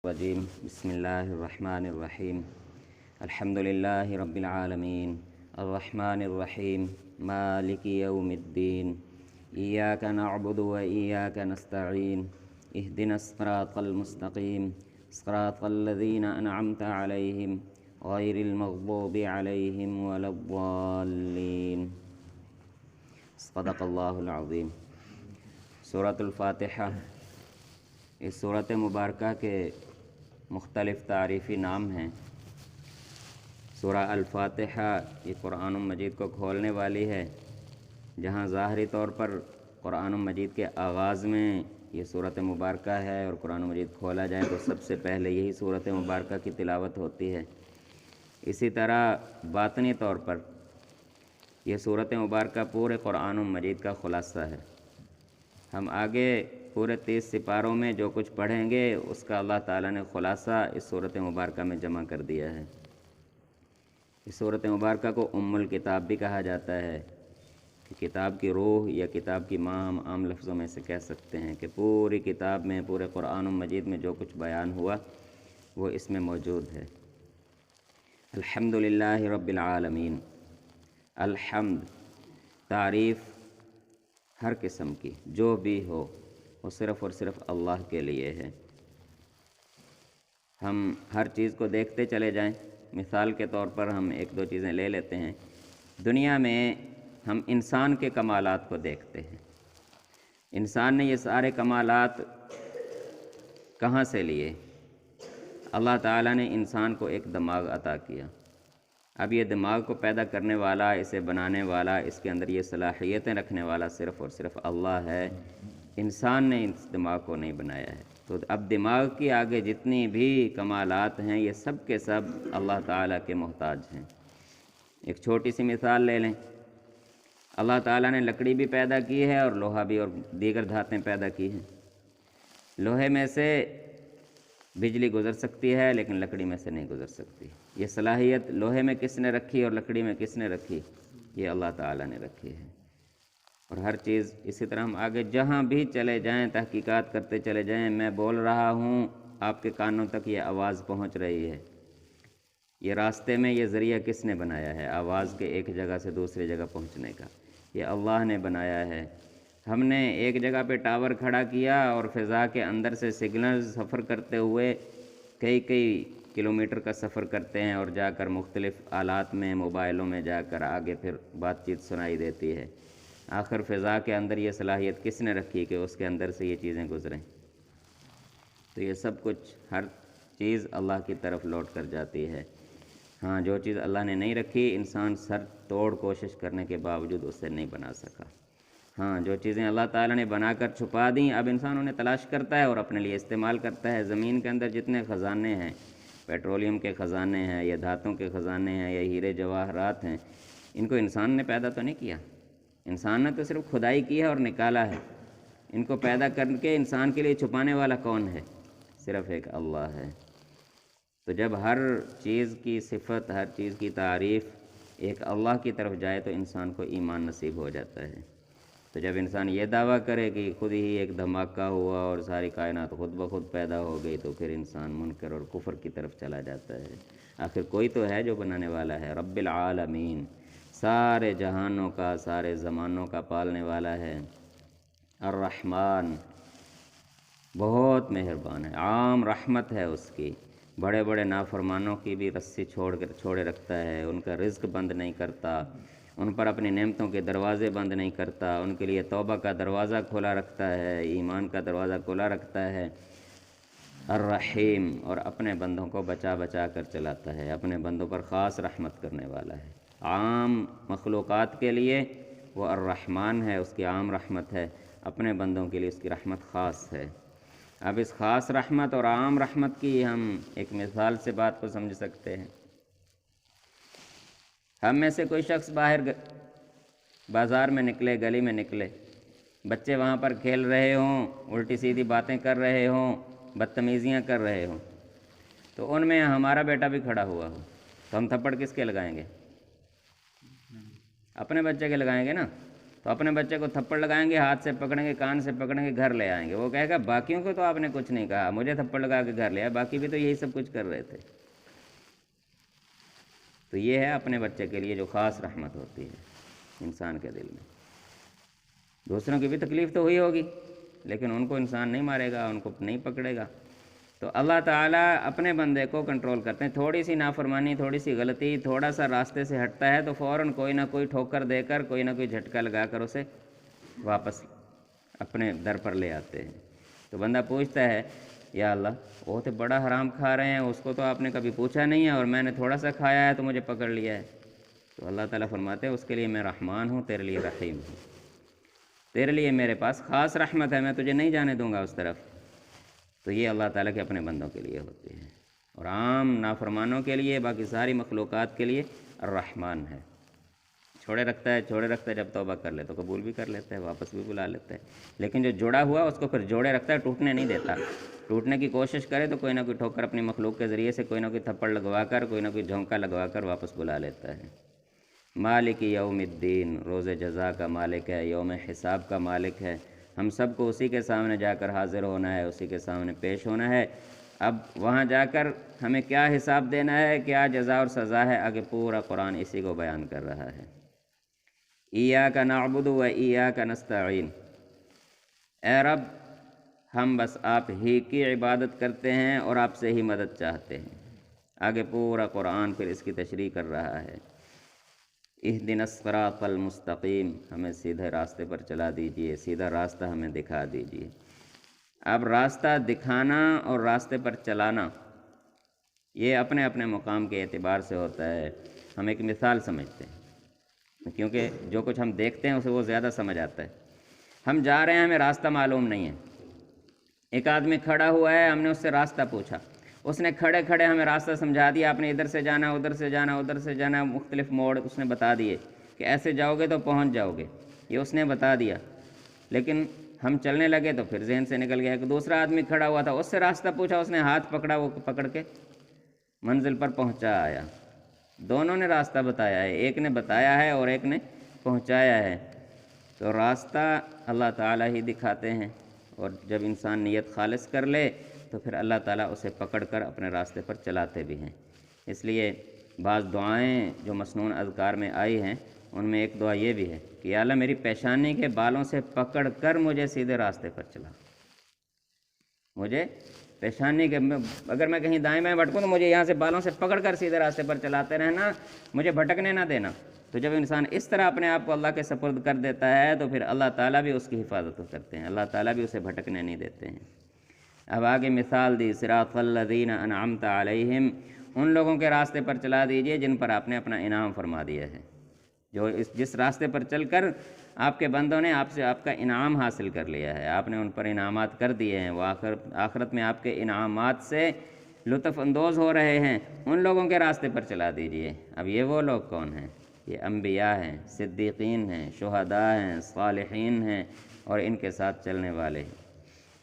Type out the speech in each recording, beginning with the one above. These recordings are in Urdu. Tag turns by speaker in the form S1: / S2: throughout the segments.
S1: الرجیم بسم اللہ الرحمن الرحیم الحمد للہ رب العالمین الرحمن الرحیم مالک یوم الدین ایاک نعبد و ایاک نستعین اہدنا الصراط المستقیم صراط الذین انعمت علیہم غیر المغضوب علیہم ولا الضالین۔ صدق اللہ العظیم۔ سورۃ الفاتحہ، اس سورۃ مبارکہ کے مختلف تعریفی نام ہیں۔ سورہ الفاتحہ یہ قرآن مجید کو کھولنے والی ہے، جہاں ظاہری طور پر قرآن مجید کے آغاز میں یہ سورۃ مبارکہ ہے اور قرآن مجید کھولا جائے تو سب سے پہلے یہی سورۃ مبارکہ کی تلاوت ہوتی ہے۔ اسی طرح باطنی طور پر یہ سورۃ مبارکہ پورے قرآن مجید کا خلاصہ ہے۔ ہم آگے پورے 30 سپاروں میں جو کچھ پڑھیں گے اس کا اللہ تعالیٰ نے خلاصہ اس سورۃ مبارکہ میں جمع کر دیا ہے۔ اس سورۃ مبارکہ کو ام الکتاب بھی کہا جاتا ہے، کہ کتاب کی روح یا کتاب کی ماں ہم عام لفظوں میں سے کہہ سکتے ہیں کہ پوری کتاب میں، پورے قرآن مجید میں جو کچھ بیان ہوا وہ اس میں موجود ہے۔ الحمد للہ رب العالمین۔ الحمد، تعریف ہر قسم کی جو بھی ہو وہ صرف اور صرف اللہ کے لیے ہے۔ ہم ہر چیز کو دیکھتے چلے جائیں، مثال کے طور پر ہم ایک دو چیزیں لے لیتے ہیں۔ دنیا میں ہم انسان کے کمالات کو دیکھتے ہیں۔ انسان نے یہ سارے کمالات کہاں سے لیے؟ اللہ تعالیٰ نے انسان کو ایک دماغ عطا کیا۔ اب یہ دماغ کو پیدا کرنے والا، اسے بنانے والا، اس کے اندر یہ صلاحیتیں رکھنے والا صرف اور صرف اللہ ہے۔ انسان نے اس دماغ کو نہیں بنایا ہے۔ تو اب دماغ کی آگے جتنی بھی کمالات ہیں یہ سب کے سب اللہ تعالیٰ کے محتاج ہیں۔ ایک چھوٹی سی مثال لے لیں، اللہ تعالیٰ نے لکڑی بھی پیدا کی ہے اور لوہا بھی اور دیگر دھاتیں پیدا کی ہیں۔ لوہے میں سے بجلی گزر سکتی ہے لیکن لکڑی میں سے نہیں گزر سکتی۔ یہ صلاحیت لوہے میں کس نے رکھی اور لکڑی میں کس نے رکھی؟ یہ اللہ تعالیٰ نے رکھی ہے۔ اور ہر چیز اسی طرح ہم آگے جہاں بھی چلے جائیں، تحقیقات کرتے چلے جائیں، میں بول رہا ہوں آپ کے کانوں تک یہ آواز پہنچ رہی ہے۔ یہ راستے میں یہ ذریعہ کس نے بنایا ہے آواز کے ایک جگہ سے دوسری جگہ پہنچنے کا؟ یہ اللہ نے بنایا ہے۔ ہم نے ایک جگہ پہ ٹاور کھڑا کیا اور فضا کے اندر سے سگنل سفر کرتے ہوئے کئی کلومیٹر کا سفر کرتے ہیں اور جا کر مختلف آلات میں، موبائلوں میں جا کر آگے پھر بات چیت سنائی دیتی ہے۔ آخر فضا کے اندر یہ صلاحیت کس نے رکھی کہ اس کے اندر سے یہ چیزیں گزریں؟ تو یہ سب کچھ، ہر چیز اللہ کی طرف لوٹ کر جاتی ہے۔ ہاں، جو چیز اللہ نے نہیں رکھی انسان سر توڑ کوشش کرنے کے باوجود اسے نہیں بنا سکا۔ ہاں، جو چیزیں اللہ تعالیٰ نے بنا کر چھپا دیں اب انسان انہیں تلاش کرتا ہے اور اپنے لیے استعمال کرتا ہے۔ زمین کے اندر جتنے خزانے ہیں، پیٹرولیم کے خزانے ہیں یا دھاتوں کے خزانے ہیں یا ہیرے جواہرات ہیں، ان کو انسان نے پیدا تو نہیں کیا۔ انسان نے تو صرف کھدائی کی ہے اور نکالا ہے۔ ان کو پیدا کر کے انسان کے لیے چھپانے والا کون ہے؟ صرف ایک اللہ ہے۔ تو جب ہر چیز کی صفت، ہر چیز کی تعریف ایک اللہ کی طرف جائے تو انسان کو ایمان نصیب ہو جاتا ہے۔ تو جب انسان یہ دعویٰ کرے کہ خود ہی ایک دھماکہ ہوا اور ساری کائنات خود بخود پیدا ہو گئی تو پھر انسان منکر اور کفر کی طرف چلا جاتا ہے۔ آخر کوئی تو ہے جو بنانے والا ہے، رب العالمین، سارے جہانوں کا، سارے زمانوں کا پالنے والا ہے۔ الرحمن، بہت مہربان ہے، عام رحمت ہے اس کی، بڑے بڑے نافرمانوں کی بھی رسی چھوڑے رکھتا ہے، ان کا رزق بند نہیں کرتا، ان پر اپنی نعمتوں کے دروازے بند نہیں کرتا، ان کے لیے توبہ کا دروازہ کھلا رکھتا ہے، ایمان کا دروازہ کھلا رکھتا ہے۔ الرحیم، اور اپنے بندوں کو بچا بچا کر چلاتا ہے، اپنے بندوں پر خاص رحمت کرنے والا ہے۔ عام مخلوقات کے لیے وہ الرحمن ہے، اس کی عام رحمت ہے، اپنے بندوں کے لیے اس کی رحمت خاص ہے۔ اب اس خاص رحمت اور عام رحمت کی ہم ایک مثال سے بات کو سمجھ سکتے ہیں۔ ہم میں سے کوئی شخص باہر بازار میں نکلے، گلی میں نکلے، بچے وہاں پر کھیل رہے ہوں، الٹی سیدھی باتیں کر رہے ہوں، بدتمیزیاں کر رہے ہوں، تو ان میں ہمارا بیٹا بھی کھڑا ہوا ہو تو ہم تھپڑ کس کے لگائیں گے؟ اپنے بچے کے لگائیں گے نا۔ تو اپنے بچے کو تھپڑ لگائیں گے، ہاتھ سے پکڑیں گے، کان سے پکڑیں گے، گھر لے آئیں گے. وہ کہے گا باقیوں کو تو آپ نے کچھ نہیں کہا، مجھے تھپڑ لگا کے گھر لے آیا، باقی بھی تو یہی سب کچھ کر رہے تھے. تو یہ ہے اپنے بچے کے لیے جو خاص رحمت ہوتی ہے انسان کے دل میں. دوسروں کی بھی تکلیف تو ہوئی ہوگی، لیکن ان کو انسان نہیں مارے گا، ان کو نہیں پکڑے گا. تو اللہ تعالیٰ اپنے بندے کو کنٹرول کرتے ہیں. تھوڑی سی نافرمانی، تھوڑی سی غلطی، تھوڑا سا راستے سے ہٹتا ہے تو فوراً کوئی نہ کوئی ٹھوکر دے کر، کوئی نہ کوئی جھٹکا لگا کر اسے واپس اپنے در پر لے آتے ہیں. تو بندہ پوچھتا ہے یا اللہ وہ تو بڑا حرام کھا رہے ہیں، اس کو تو آپ نے کبھی پوچھا نہیں ہے، اور میں نے تھوڑا سا کھایا ہے تو مجھے پکڑ لیا ہے. تو اللہ تعالیٰ فرماتے ہیں اس کے لیے میں رحمان ہوں، تیرے لیے رحیم ہوں، تیرے لیے میرے پاس خاص رحمت ہے، میں تجھے نہیں جانے دوں گا اس طرف. تو یہ اللہ تعالیٰ کے اپنے بندوں کے لیے ہوتی ہے، اور عام نافرمانوں کے لیے، باقی ساری مخلوقات کے لیے الرحمن ہے. چھوڑے رکھتا ہے، جب توبہ کر لے تو قبول بھی کر لیتا ہے، واپس بھی بلا لیتا ہے. لیکن جو جڑا ہوا اس کو پھر جوڑے رکھتا ہے، ٹوٹنے نہیں دیتا. ٹوٹنے کی کوشش کرے تو کوئی نہ کوئی ٹھوکر اپنی مخلوق کے ذریعے سے، کوئی نہ کوئی تھپڑ لگوا کر، کوئی نہ کوئی جھونکا لگوا کر واپس بلا لیتا ہے. مالک یوم الدین، روز جزا کا مالک ہے، یوم حساب کا مالک ہے. ہم سب کو اسی کے سامنے جا کر حاضر ہونا ہے، اسی کے سامنے پیش ہونا ہے. اب وہاں جا کر ہمیں کیا حساب دینا ہے، کیا جزا اور سزا ہے، آگے پورا قرآن اسی کو بیان کر رہا ہے. ایاک نعبد و ایاک نستعین، اے رب ہم بس آپ ہی کی عبادت کرتے ہیں اور آپ سے ہی مدد چاہتے ہیں. آگے پورا قرآن پھر اس کی تشریح کر رہا ہے. اہدنا الصراط المستقیم، ہمیں سیدھے راستے پر چلا دیجئے، سیدھا راستہ ہمیں دکھا دیجئے. اب راستہ دکھانا اور راستے پر چلانا یہ اپنے اپنے مقام کے اعتبار سے ہوتا ہے. ہم ایک مثال سمجھتے ہیں، کیونکہ جو کچھ ہم دیکھتے ہیں اسے وہ زیادہ سمجھ آتا ہے. ہم جا رہے ہیں، ہمیں راستہ معلوم نہیں ہے. ایک آدمی کھڑا ہوا ہے، ہم نے اس سے راستہ پوچھا، اس نے کھڑے کھڑے ہمیں راستہ سمجھا دیا. آپ نے ادھر سے جانا، ادھر سے جانا، ادھر سے جانا، مختلف موڑ اس نے بتا دیے کہ ایسے جاؤ گے تو پہنچ جاؤ گے، یہ اس نے بتا دیا. لیکن ہم چلنے لگے تو پھر ذہن سے نکل گیا کہ دوسرا آدمی کھڑا ہوا تھا، اس سے راستہ پوچھا، اس نے ہاتھ پکڑا، وہ پکڑ کے منزل پر پہنچا آیا. دونوں نے راستہ بتایا ہے، ایک نے بتایا ہے اور ایک نے پہنچایا ہے. تو راستہ اللہ تعالیٰ ہی دکھاتے ہیں، اور جب انسان نیت خالص کر لے تو پھر اللہ تعالیٰ اسے پکڑ کر اپنے راستے پر چلاتے بھی ہیں. اس لیے بعض دعائیں جو مسنون اذکار میں آئی ہیں ان میں ایک دعا یہ بھی ہے کہ یا اللہ میری پیشانی کے بالوں سے پکڑ کر مجھے سیدھے راستے پر چلا. مجھے پیشانی کے، اگر میں کہیں دائیں بائیں بھٹکوں تو مجھے یہاں سے بالوں سے پکڑ کر سیدھے راستے پر چلاتے رہنا، مجھے بھٹکنے نہ دینا. تو جب انسان اس طرح اپنے آپ کو اللہ کے سپرد کر دیتا ہے تو پھر اللہ تعالیٰ بھی اس کی حفاظت کرتے ہیں، اللہ تعالیٰ بھی اسے بھٹکنے نہیں دیتے ہیں. اب آگے مثال دی، صراط الذین انعمت علیہم، ان لوگوں کے راستے پر چلا دیجئے جن پر آپ نے اپنا انعام فرما دیا ہے، جو جس راستے پر چل کر آپ کے بندوں نے آپ سے آپ کا انعام حاصل کر لیا ہے، آپ نے ان پر انعامات کر دیے ہیں، وہ آخرت میں آپ کے انعامات سے لطف اندوز ہو رہے ہیں، ان لوگوں کے راستے پر چلا دیجئے. اب یہ وہ لوگ کون ہیں؟ یہ انبیاء ہیں، صدیقین ہیں، شہداء ہیں، صالحین ہیں، اور ان کے ساتھ چلنے والے ہیں.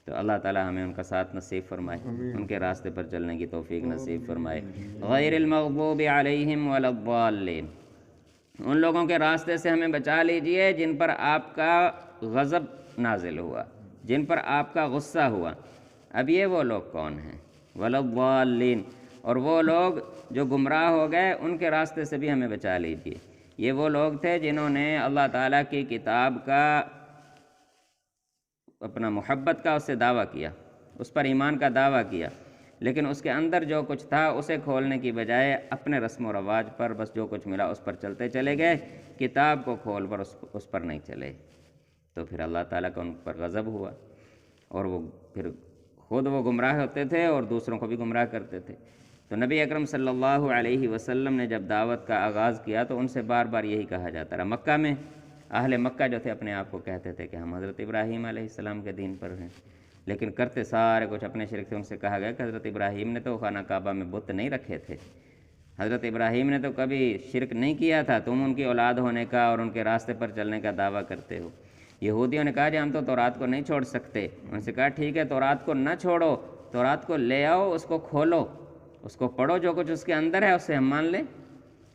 S1: تو اللہ تعالیٰ ہمیں ان کا ساتھ نصیب فرمائے، ان کے راستے پر چلنے کی توفیق نصیب فرمائے. غیر المغضوب علیہم ولا الضالین، ان لوگوں کے راستے سے ہمیں بچا لیجئے جن پر آپ کا غضب نازل ہوا، جن پر آپ کا غصہ ہوا. اب یہ وہ لوگ کون ہیں؟ ولا الضالین، اور وہ لوگ جو گمراہ ہو گئے ان کے راستے سے بھی ہمیں بچا لیجئے. یہ وہ لوگ تھے جنہوں نے اللہ تعالیٰ کی کتاب کا، اپنا محبت کا اس سے دعویٰ کیا، اس پر ایمان کا دعویٰ کیا، لیکن اس کے اندر جو کچھ تھا اسے کھولنے کی بجائے اپنے رسم و رواج پر بس جو کچھ ملا اس پر چلتے چلے گئے، کتاب کو کھول پر اس پر نہیں چلے. تو پھر اللہ تعالیٰ کا ان پر غضب ہوا، اور وہ پھر خود وہ گمراہ ہوتے تھے اور دوسروں کو بھی گمراہ کرتے تھے. تو نبی اکرم صلی اللہ علیہ وسلم نے جب دعوت کا آغاز کیا تو ان سے بار بار یہی کہا جاتا رہا. مکہ میں اہل مکہ جو تھے اپنے آپ کو کہتے تھے کہ ہم حضرت ابراہیم علیہ السلام کے دین پر ہیں، لیکن کرتے سارے کچھ اپنے شرک تھے. ان سے کہا گیا کہ حضرت ابراہیم نے تو خانہ کعبہ میں بت نہیں رکھے تھے، حضرت ابراہیم نے تو کبھی شرک نہیں کیا تھا، تم ان کی اولاد ہونے کا اور ان کے راستے پر چلنے کا دعویٰ کرتے ہو. یہودیوں نے کہا جی ہم تو تورات کو نہیں چھوڑ سکتے. ان سے کہا ٹھیک ہے تورات کو نہ چھوڑو، تورات کو لے آؤ، اس کو کھولو، اس کو پڑھو، جو کچھ اس کے اندر ہے اس سے ہم مان لیں.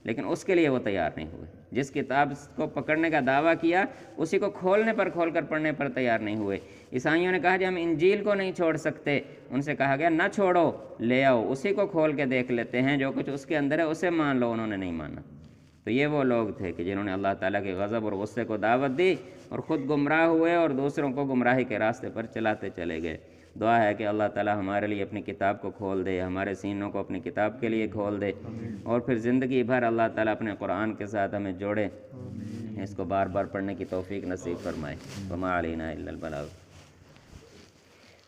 S1: لیکن اس کے لیے وہ تیار نہیں ہوئے۔ جس کتاب کو پکڑنے کا دعویٰ کیا اسی کو کھولنے پر کھول کر پڑھنے پر تیار نہیں ہوئے۔ عیسائیوں نے کہا کہ ہم انجیل کو نہیں چھوڑ سکتے، ان سے کہا گیا نہ چھوڑو، لے آؤ، اسی کو کھول کے دیکھ لیتے ہیں، جو کچھ اس کے اندر ہے اسے مان لو۔ انہوں نے نہیں مانا۔ تو یہ وہ لوگ تھے کہ جنہوں نے اللہ تعالیٰ کے غضب اور غصے کو دعوت دی اور خود گمراہ ہوئے اور دوسروں کو گمراہی کے راستے پر چلاتے چلے گئے۔ دعا ہے کہ اللہ تعالیٰ ہمارے لیے اپنی کتاب کو کھول دے، ہمارے سینوں کو اپنی کتاب کے لیے کھول دے، اور پھر زندگی بھر اللہ تعالیٰ اپنے قرآن کے ساتھ ہمیں جوڑے، اس کو بار بار پڑھنے کی توفیق نصیب فرمائے۔ وما علینا الا البلاغ۔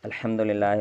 S1: الحمدللہ۔